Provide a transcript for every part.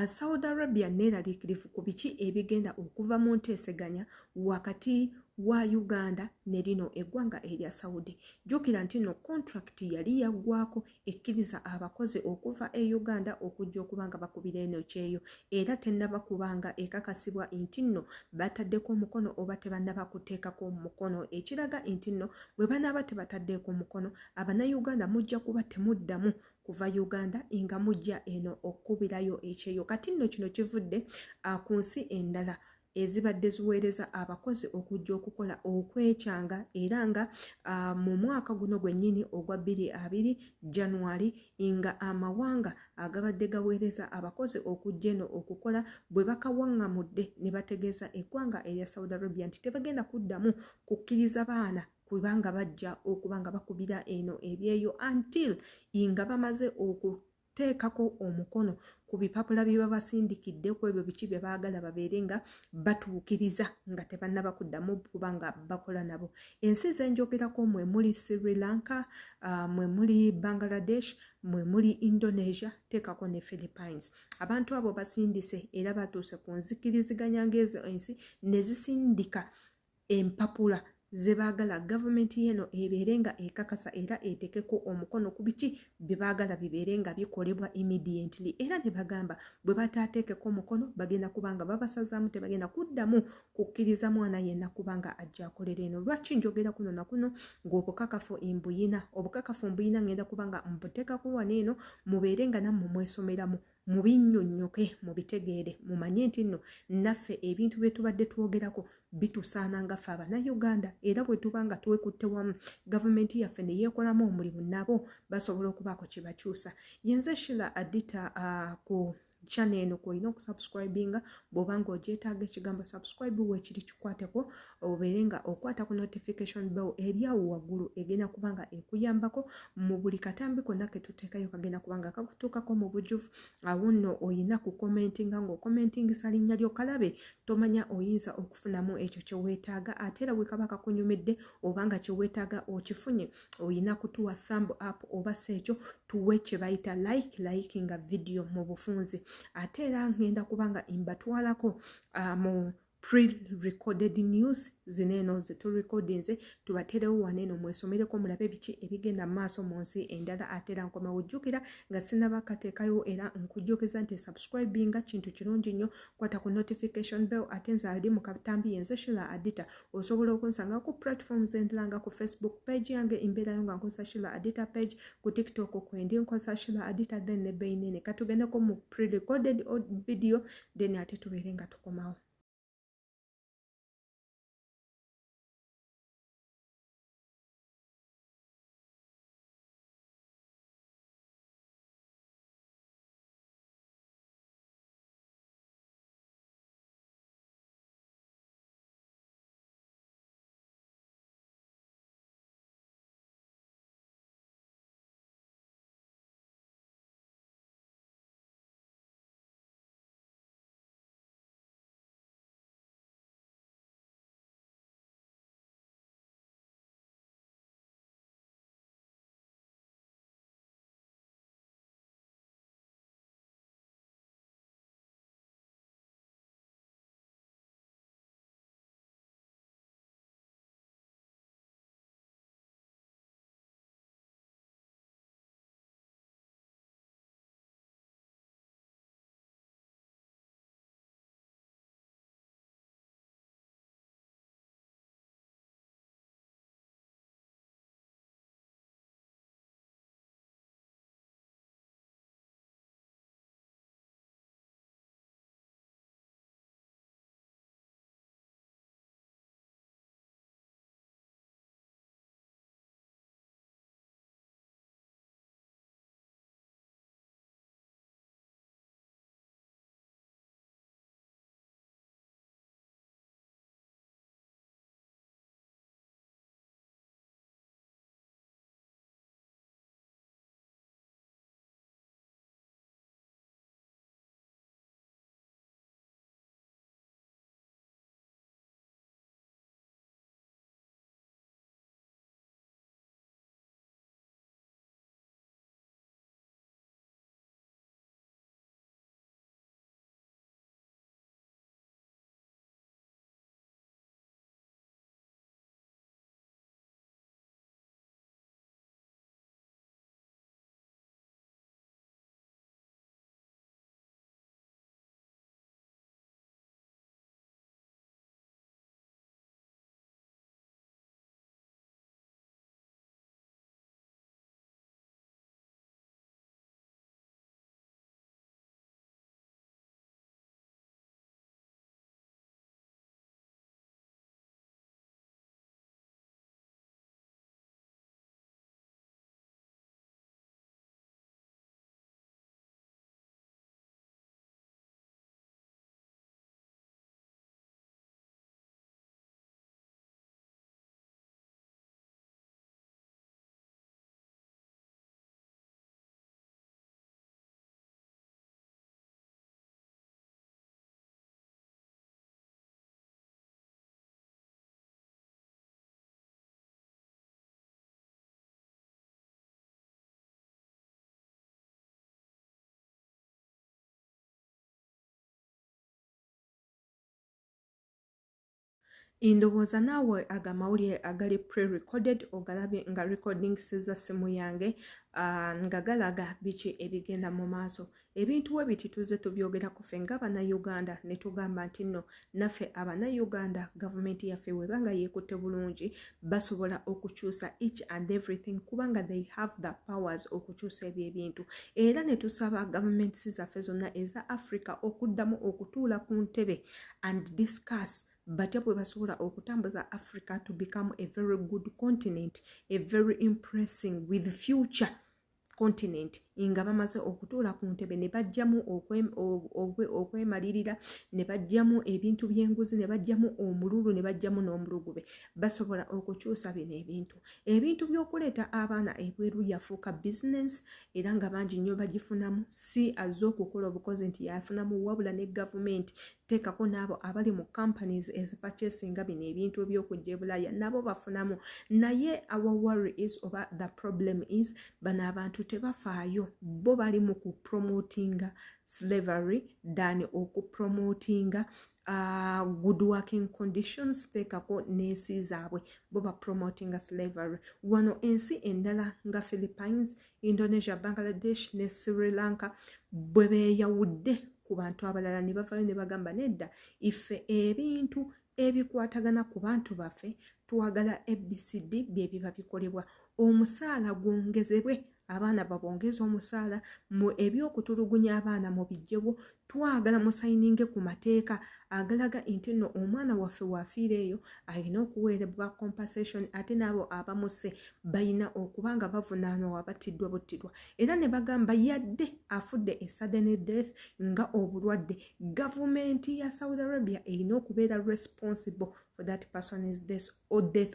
Saudi Arabia neeraliikirivu ku biki ebigenda okuva mu nteeseganya wakati wa Uganda ne lino eggwanga erya Saudi. Jjukira nti no contract yali yaggwako ekkiriza abakozi okuva e Uganda okujja okuba nga bakubira eno kyeyo era tennaba kubanga ekakasibwa nti nno bataddeko omukono oba tebannaba kuteekako omukono, ekiraga nti nno bwe banaaba tebataddeeko omukono Abannayuganda mujja kuba temuddamu kuva Uganda nga mujja eno okubirayo ekyeyo. Kati nno kino kivudde ku nsi endala ezibadde ziweereza abakozi okujja okukola okwekyanga era nga mu mwaka guno gwennyini ogwa 2020 January nga amawanga agabadde gaweereza abakozi okujja eno okukola bwe bakawaŋŋamudde ne bategeeza eggwanga erya Saudi Arabia nti tebagenda kuddamu kukkiriza baana kubanga bajja okubanga bakubira eno ebyeyo until nga bamaze okuteekako omukono ku bipapula bye babasindikidde ku ebyo biki bye baagala babeere nga batuukiriza nga tebannaba kuddamu kubanga bakola nabo. Ensi zenjogerako mwe muli Sri Lanka, mwe muli Bangladesh, mwe muli Indonesia, teekako ne Philippines. Abantu abo basindise era batuuse ku nzikiriziganya ng'ezo ensi ne zisindika empapula ze baagala gavumenti yeno ebeere nga ekakasa era etekeko omukono ku biki bye baagala bibeere nga bikolebwa immediately era ne bagamba bwe bataateekeko omukono bagenda kubanga babasazaamu tebagenda kuddamu kukkiriza mwana yenna kubanga ajja akolera eno. Lwaki njogera kuno na kuno ng'obukakafu mbuyina ngenda kubanga mbuteekako wano eno mubeere nga nammwe mwesomeramu mubinnyonnyoke mubitegeere mumanye nti nno naffe ebintu bye tubadde twogerako bitusaana nga ffe Abannayuganda era bwe tuba nga twekutte wamu gavumenti yaffe ne yeekolamu omulimu nabo basobola okubaako kye bakyusa. Yenze Sheila Adita ku channel eno kwolina okusubscribinga bw'oba ng'ogyetaaga ekigambo subscribe weekiri kikwateko obeere nga okwata ku notification bell eri awo waggulu egenda kubanga ekuyambako mu buli katambi konna ke tuteekayo kagenda kubanga kakutuukako mu bujjuvu. Awo nno oyina ku commentinga ng'okommentingisa linnya lyo kalabe tomanya oyinza okufunamu ekyo kye weetaaga ate era bwe kaba kakunyumidde obanga kye weetaaga okifunye oyina kutuwa thumb up oba si ekyo tuwe kye bayita like nga video mu bufunzi. Ate era ngenda kubanga mbatwalako mu pre-recorded news zineno zeturecordinze tubaterewo waneno mwesomereko mulabe biki ebigenda maaso mu nsi endala ate era nkomewo jjukira nga sinabakateekayo era nkujjukiza nti subscribinga kintu kirungi nnyo kwata ku notification bell ate nze ali mu katambi Yenze Sheila Adita osobola okunsanga ku platforms endala nga ku Facebook page yange imbeerayo nga nkozesa Sheila Adita page ku TikTok kwendi nkozesa Sheila Adita then ne beinene katugendeko mu pre-recorded video then ate tubeere nga tukomawo. Indowooza naawe agamawulire agali pre-recorded ogalabe nga recording siza simu yange nga galaga biki ebigenda mu maaso. Ebintu we biti tuze tubyogera kufe nga Bannayuganda ne tugamba nti nno naffe Abannayuganda gavumenti yaffe webanga yeekutte bulungi basobola okukyusa each and everything kubanga they have the powers okukyusa ebyo ebintu. Era ne tusaba gavumenti zaffe zonna eza Africa okuddamu okutuula ku ntebe and discuss batya bwe basobola okutambuza Africa to become a very good continent, a very impressing with future continent. Nga bamaze okutuula ku ntebe ne bajjamu okwemalirira, ne bajjamu ebintu by'enguzi, ne bajjamu omululu, ne bajjamu n'omulugube, basobola okukyusa bino ebintu by'okuleeta abaana ebweru yafuuka business era nga bangi nnyo bagifunamu, si azze okukola obukozi nti yafunamu wabula ne gavumenti teekako n'abo abali mu companies ezipurchasinga bino ebintu eby'okujja e Bulaaya nabo bafunamu. Naye our worry is oba the problem is bano abantu tebafaayo, bo bali mu kupromotinga slavery than okupromotinga good working conditions, teekako n'ensi zaabwe, bo bapromotinga slavery. Wano ensi endala nga Philippines, Indonesia, Bangladesh ne Sri Lanka bwe beeyawudde ku bantu abalala ne bavayo ne bagamba nedda ife ebintu ebikwatagana ku bantu baffe twagala ABCD bye biba bikolebwa, omusaala gwongezebwe, abaana babongeza omusaala, mu ebyokutulugunya abaana mu bijjebo twagala musayininge ku mateeka agalaga nti nno omwana waffe waafiira eyo alina okuweerebwa compensation, ate n'abo abamuse balina okuba nga bavunaanwa abatiddwa buttidwa. Era ne bagamba yadde afudde a sudden death nga obulwadde, gavumenti ya Saudi Arabia erina okubeera responsible for that person's death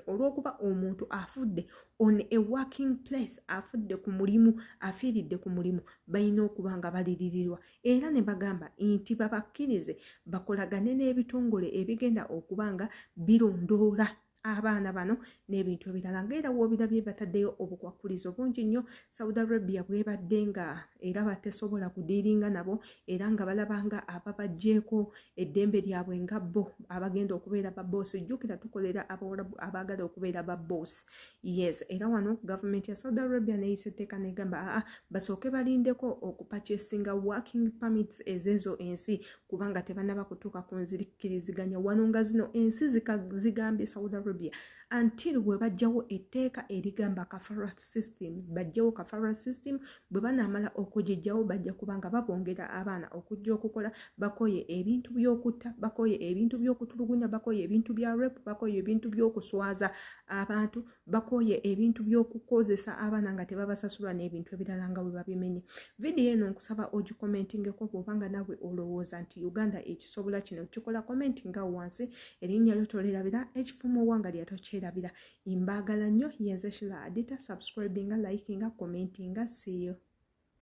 olw'okuba omuntu afudde on a working place, afudde ku mulimu, afiiridde ku mulimu, balina okuba nga baliririrwa. Era ne bagamba nti babakkirize bakolagane n'ebitongole ebigenda okuba nga birondoola abaana bano n'ebintu ebirala. Ng'era woobirabye bataddeyo obukwakkulizo bungi nnyo. Saudi Arabia bwebadde nga era batesobola kudiiringa nabo era nga balabanga ababagyeko eddembe lyabwe nga bo abagenda okubeera ba boss. Jjukira tukolera Abawarabu abaagala okubeera ba boss. Yes, era wano gavumenti ya Saudi Arabia neeyise etteeka negamba basooke balindeko okupurchasinga working permits ezezo ensi kubanga tebannaba kutuuka ku nzikkiriziganya wano nga zino ensi zigambye Saudi Arabia until bwe bajjawo etteeka erigamba kafara system, bajjawo kafara system, bwe banaamala okugijjawo bajja kubanga babongera abaana okujja okukola, bakoye ebintu by'okutta, bakoye ebintu by'okutulugunya, bakoye ebintu bya rape, bakoye ebintu by'okuswaza abantu, bakoye ebintu by'okukozesa abaana nga tebabasasula n'ebintu ebirala nga bwe babimenye. Vidiyo eno nkusaba ogikomentingeko bw'obanga nawe olowooza nti Uganda ekisobola kino, kikola comment nga wansi, erinnya lyo tolerabira, ekifumu wanga lya tokyerabira. Imbaagala nnyo, yenze Shila Adita, subscribinga, likinga, commentinga, see you.